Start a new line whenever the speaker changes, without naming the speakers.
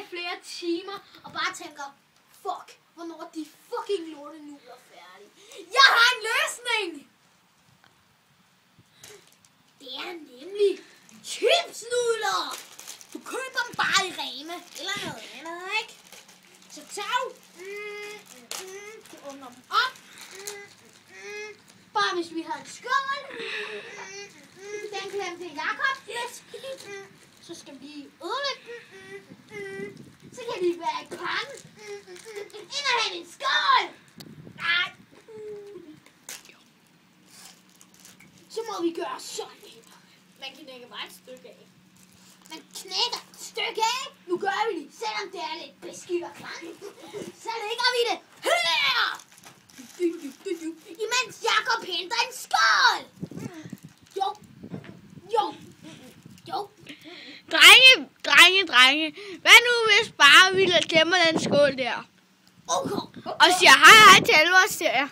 flere timer og bare tænker, fuck, hvornår er de fucking lortenudler færdige? Jeg har en løsning! Det er nemlig chipsnudler! Du køber dem bare i Rema eller noget andet, ikke? Så tag, du åbner dem op. Bare hvis vi har en skål. Den klemme til Jakob. Så skal vi ødelægge den. Så kan vi være i panden. Ind og have en skål. Nej. Så må vi gøre sådan her. Man knækker bare et stykke af. Man knækker et stykke af. Nu gør vi det, selvom det er lidt beskidt og klamt. Så lægger vi det her. Imens Jakob henter en skål. Jo.
Drenge. Hvad nu hvis bare vi glemmer den skål der?
Okay.
Og siger hej til alle vores serier.